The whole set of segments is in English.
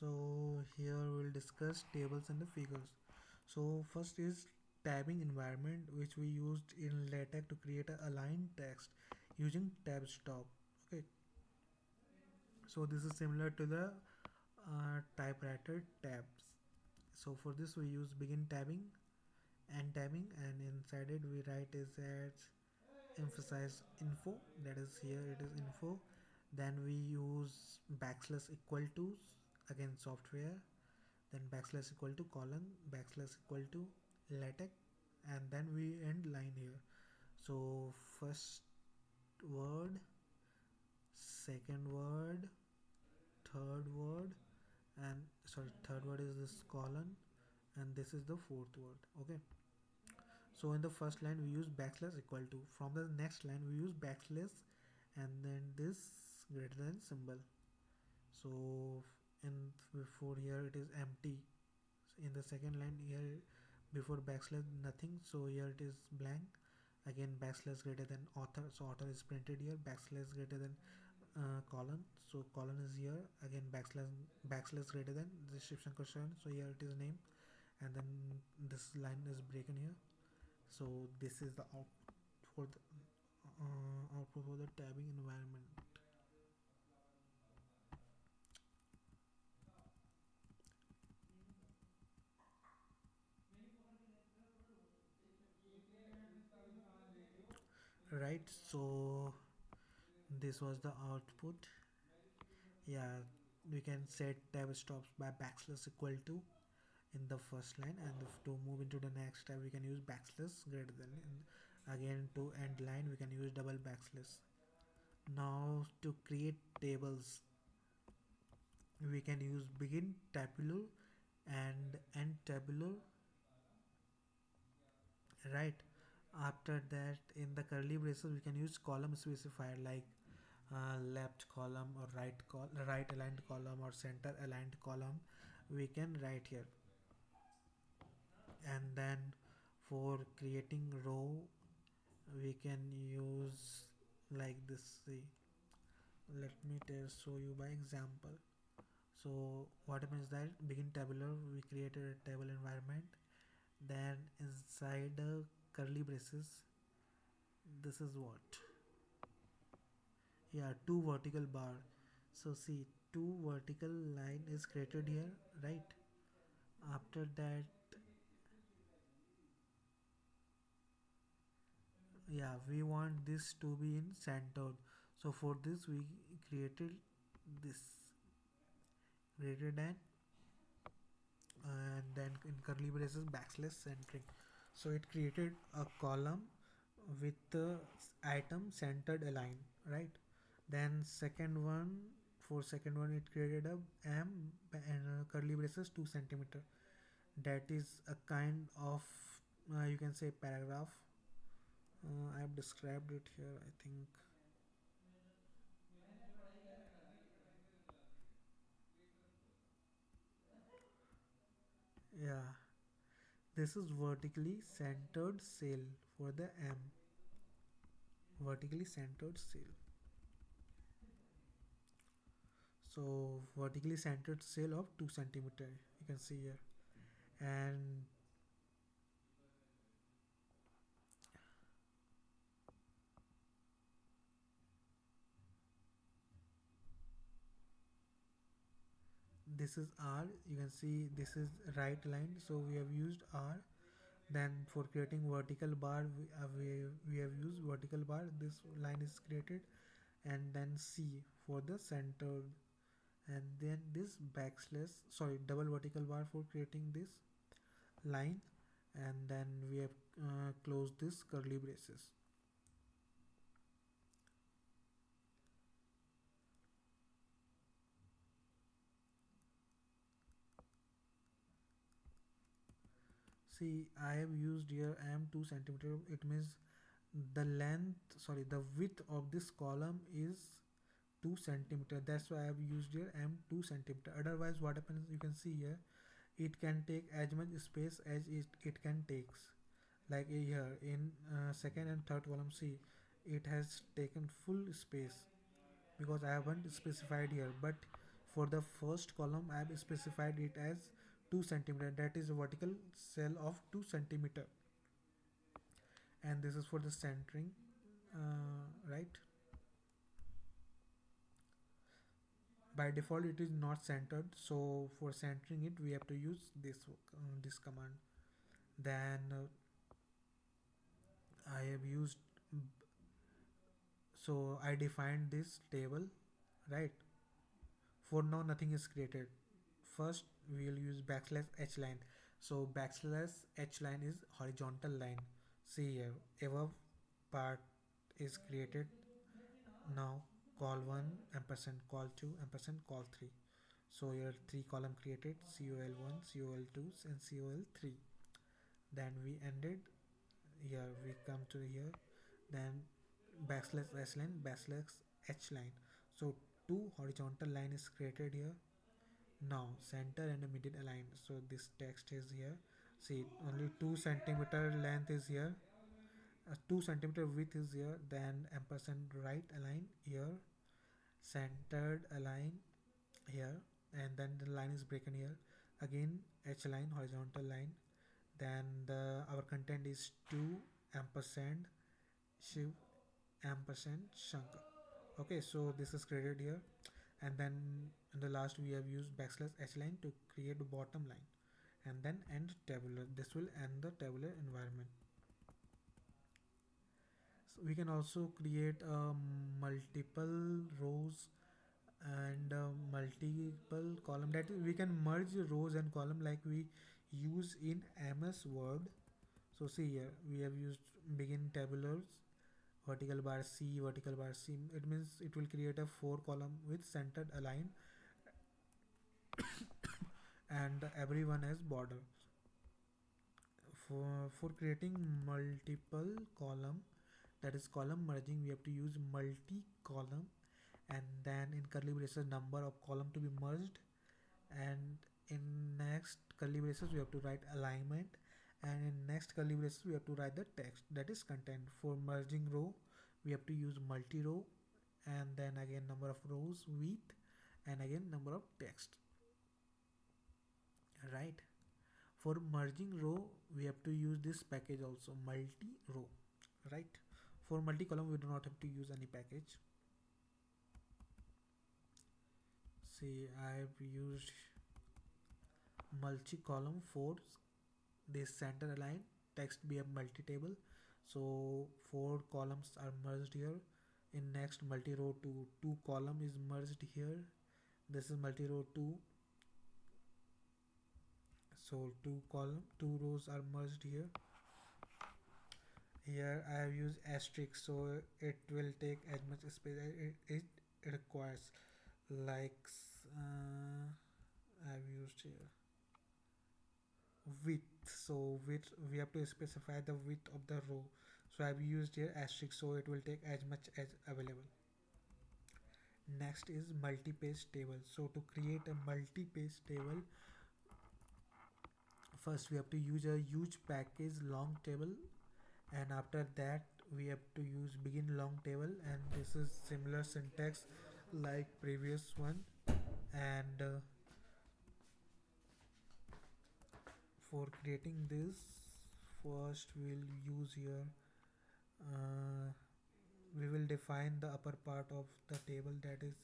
So here we'll discuss tables and the figures. So first is tabbing environment, which we used in LaTeX to create a aligned text using tab stop. Okay, so this is similar to the typewriter tabs. So for this we use begin tabbing and tabbing, and inside it we write is at emphasize info, that is here it is info. Then we use backslash equal to, again software, then backslash equal to colon, backslash equal to LaTeX, and then we end line here. So first word, second word, third word, and sorry, third word is this colon, and this is the fourth word. Okay, so in the first line we use backslash equal to, from the next line we use backslash and then this greater than symbol. So in before here it is empty, in the second line here before backslash nothing, so here it is blank. Again backslash greater than author, so author is printed here. Backslash greater than colon, so colon is here. Again backslash greater than description question, so here it is name, and then this line is breaking here. So this is the output for the output for the tabbing environment. Right, so this was the output. Yeah, we can set tab stops by backslash equal to in the first line, and to move into the next tab we can use backslash greater than, and again to end line we can use double backslash. Now to create tables we can use begin tabular and end tabular, right? After that in the curly braces we can use column specifier like left column or right aligned column or center aligned column we can write here. And then for creating row we can use like this. See, let me show you by example. So what happens that begin tabular we created a table environment, then inside the curly braces this is what, yeah, two vertical bar. So see, two vertical line is created here, right? After that, yeah, we want this to be in centered. So for this we created this greater than, and then in curly braces backslash centering. So it created a column with the item centered align, right? Then second one, for second one it created a m and curly braces 2 centimeter. That is a kind of you can say paragraph. I have described it here, I think. Yeah, this is vertically centered cell for the m, vertically centered cell. So vertically centered cell of 2 centimeter you can see here. And this is R, you can see this is right line, so we have used R. Then for creating vertical bar we have used vertical bar, this line is created. And then C for the centered, and then this backslash, sorry, double vertical bar for creating this line. And then we have closed this curly braces. See, I have used here m 2 centimeter, it means the length, sorry, the width of this column is 2 centimeter, that's why I have used here m 2 centimeter. Otherwise what happens, you can see here it can take as much space as it can takes. Like here in second and third column, see, it has taken full space because I haven't specified here. But For the first column, I have specified it as 2 centimeter. That is a vertical cell of 2 centimeter, and this is for the centering, right? By default, it is not centered. So for centering it, we have to use this command. Then I have used. So I defined this table, right? For now, nothing is created. First, we will use backslash h line. So backslash h line is horizontal line. See here, above part is created. Now call 1 ampersand, call 2 ampersand, call 3. So here 3 column created, col1, col2 and col3. Then we ended here, we come to here, then backslash s line, backslash h line. So two horizontal line is created here. Now center and the middle aligned. So this text is here. See, only 2 centimeter length is here, 2 centimeter width is here, then ampersand right align here, centered align here, and then the line is broken here. Again h line, horizontal line. Then our content is 2 ampersand shiv ampersand shankar. Okay, so this is created here, and then in the last we have used backslash h line to create the bottom line, and then end tabular. This will end the tabular environment. So we can also create multiple rows and multiple column, that we can merge rows and column like we use in MS Word. So see here, we have used begin tabulars, vertical bar C, vertical bar C. It means it will create a 4 column with centered align, and everyone has border. For creating multiple column, that is column merging, we have to use multi column, and then in curly braces number of column to be merged, and in next curly braces we have to write alignment, and in next curly braces we have to write the text, that is content. For merging row, we have to use multi row, and then again number of rows with, and again number of text, right? For merging row, we have to use this package also, multi row, right? For multi column, we do not have to use any package. See, I have used multi column for this center align, text be a multi table. So 4 columns are merged here. In next multi row 2 column is merged here. This is multi row 2. So 2 rows are merged here. Here I have used asterisk, so it will take as much space as it requires. Like I have used here width, so width we have to specify the width of the row. So I have used here asterisk, so it will take as much as available. Next is multi-page table. So to create a multi-page table, first we have to use a huge package long table, and after that we have to use begin long table, and this is similar syntax like previous one. And for creating this, first we'll use here, uh, we will define the upper part of the table, that is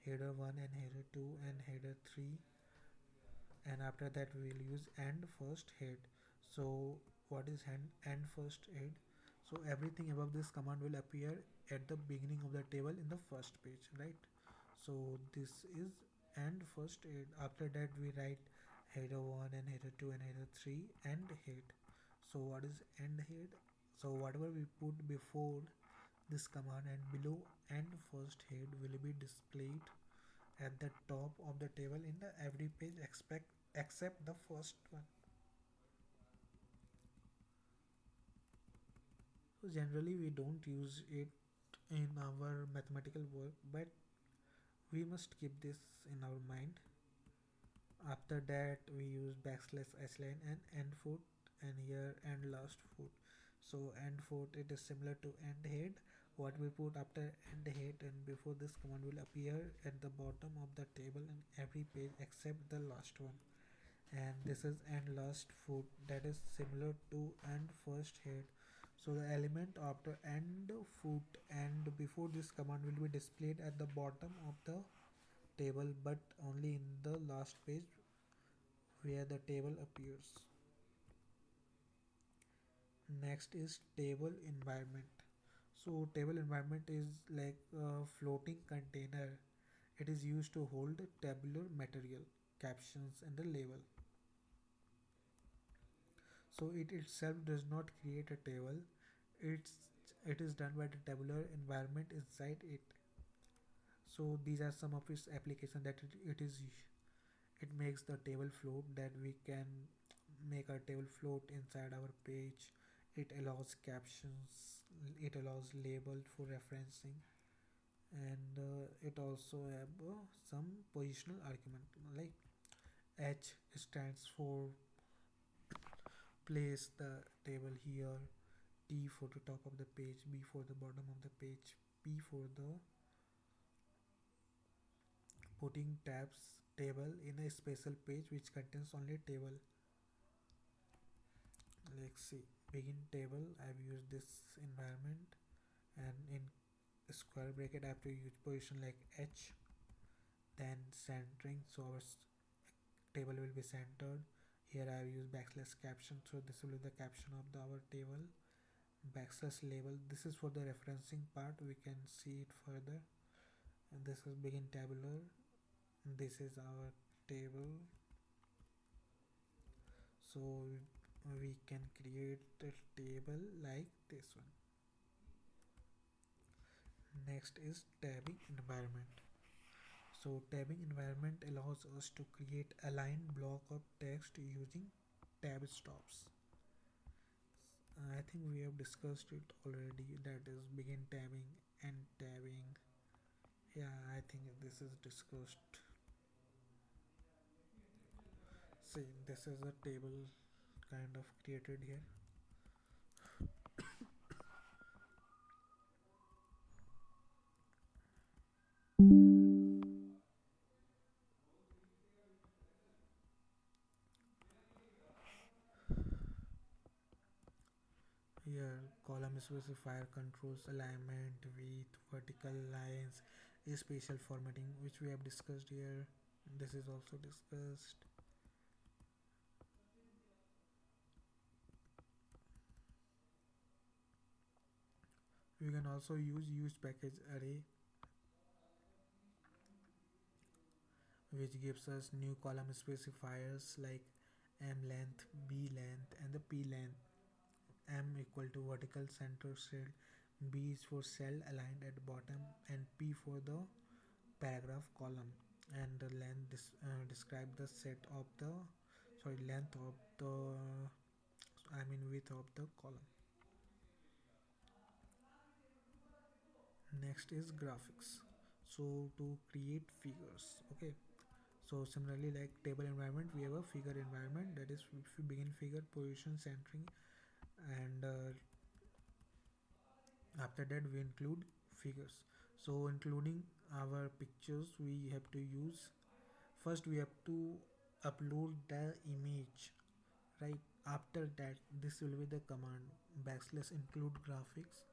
header 1 and header 2 and header 3, and after that we will use end first head. So what is end first head? So everything above this command will appear at the beginning of the table in the first page, right? So this is end first head. After that we write header 1 and header 2 and header 3 and head. So what is end head? So whatever we put before this command and below end first head will be displayed at the top of the table in the every page except the first one. So generally we don't use it in our mathematical work, but we must keep this in our mind. After that we use backslash s line and end foot, and here end last foot. So end foot, it is similar to end head. What we put after and hit and before this command will appear at the bottom of the table in every page except the last one. And this is and last foot, that is similar to and first head. So the element after and foot and before this command will be displayed at the bottom of the table but only in the last page where the table appears. Next is table environment. So table environment is like a floating container. It is used to hold tabular material, captions and a label. So it itself does not create a table. It's it is done by the tabular environment inside it. So these are some of its applications that it makes the table float, that we can make our table float inside our page. It allows captions, it allows label for referencing, and it also have some positional argument like H stands for place the table here, T for the top of the page, B for the bottom of the page, P for the putting tabs table in a special page which contains only table. Let's see, begin table, I've used this environment, and in square bracket I have to use position like H, then centering, so our table will be centered. Here I have used backslash caption, so this will be the caption of our table. Backslash label, this is for the referencing part, we can see it further. And this is begin tabular, this is our table. So we can create a table like this one. Next is tabbing environment. So tabbing environment allows us to create a line block of text using tab stops. I think we have discussed it already, that is begin tabbing and tabbing. Yeah, I think this is discussed. See, this is a table kind of created here. Here, column specifier controls alignment, width, vertical lines, spatial formatting, which we have discussed here. This is also discussed. We can also use package array, which gives us new column specifiers like m length, b length, and the p length. M equal to vertical center cell, B is for cell aligned at bottom, and P for the paragraph column. And the length describe the set of the length of the width of the column. Next is graphics. So to create figures, okay. So similarly, like table environment, we have a figure environment, that is if we begin figure position centering, and after that we include figures. So including our pictures, we have to use, first we have to upload the image, right? After that, this will be the command backslash include graphics,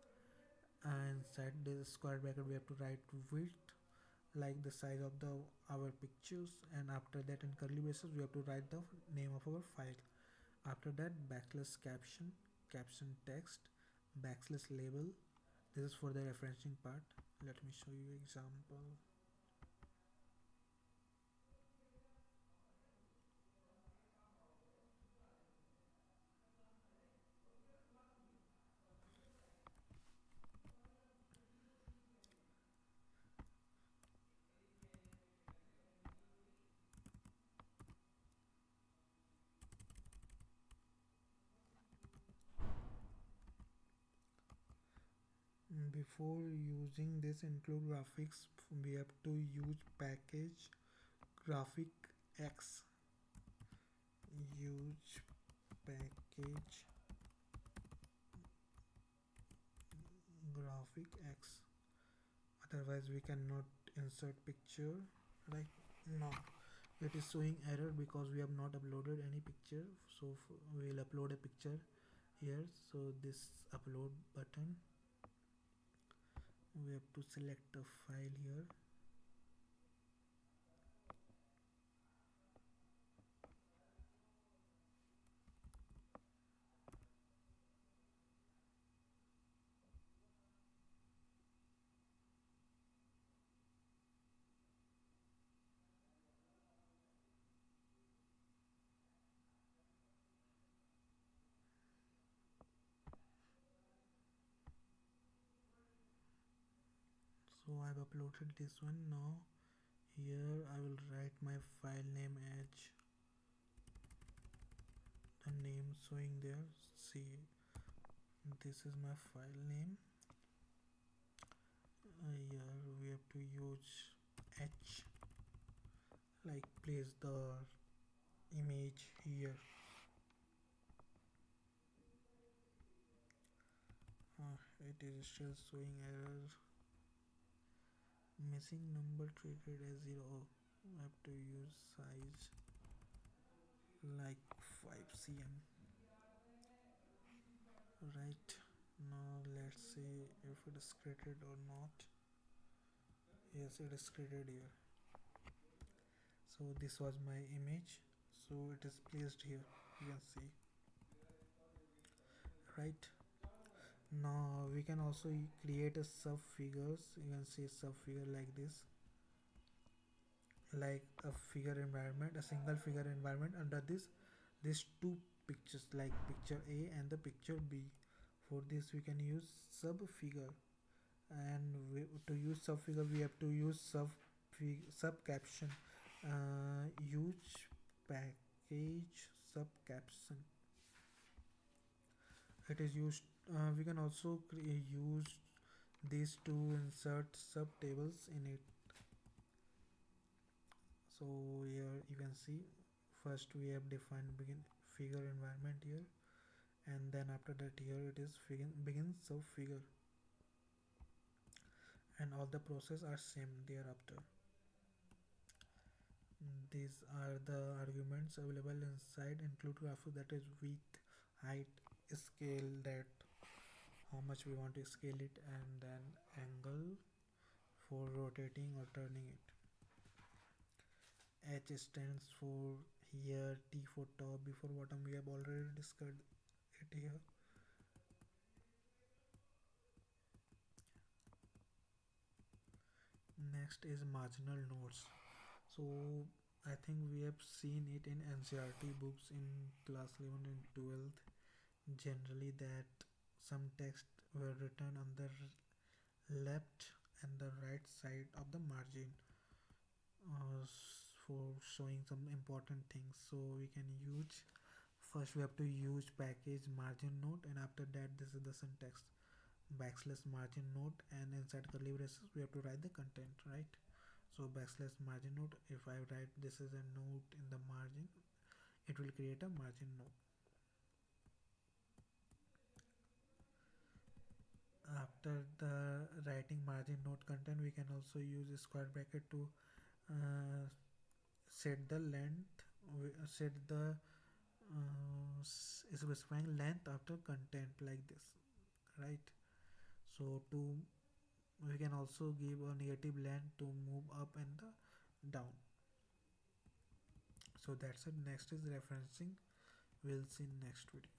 and inside the square bracket we have to write width like the size of the our pictures, and after that in curly braces we have to write the name of our file. After that, backslash caption, caption text, backslash label. This is for the referencing part. Let me show you example. Before using this include graphics, we have to use package graphic x, use package graphic x, otherwise we cannot insert picture right now. It is showing error because we have not uploaded any picture, so we will upload a picture here. So this upload button, we have to select a file here. So I've uploaded this one. Now here I will write my file name as the name showing there. See, this is my file name. Here we have to use h, like place the image here. It is still showing error. Missing number treated as 0. I have to use size like 5 cm. Right, now let's see if it is created or not. Yes, it is created here. So this was my image, so it is placed here, you can see. Right, now we can also create a sub figures. You can see sub figure like this, like a figure environment, a single figure environment under this these two pictures, like picture A and the picture B. For this we can use sub figure, and to use sub figure we have to use sub caption. Use package sub caption. It is used. We can also use these to insert sub tables in it. So here you can see, first we have defined begin figure environment here, and then after that here it is begin sub figure, and all the process are same thereafter. These are the arguments available inside. Include graphic, that is width, height, scale, that how much we want to scale it, and then angle for rotating or turning it. H stands for here, T for top, B for bottom. We have already discussed it here. Next is marginal notes. So I think we have seen it in NCRT books in class 11 and 12th generally, that some text were written on the left and the right side of the margin, for showing some important things. So we can use, first we have to use package margin note, and after that this is the syntax backslash margin note, and inside curly braces we have to write the content, right? So backslash margin note, if I write this is a note in the margin, it will create a margin note. After the writing margin note content, we can also use a square bracket to uh, set the length, set the specifying length after content, like this, right? So to we can also give a negative length to move up and the down. So that's it. Next is referencing. We'll see in next video.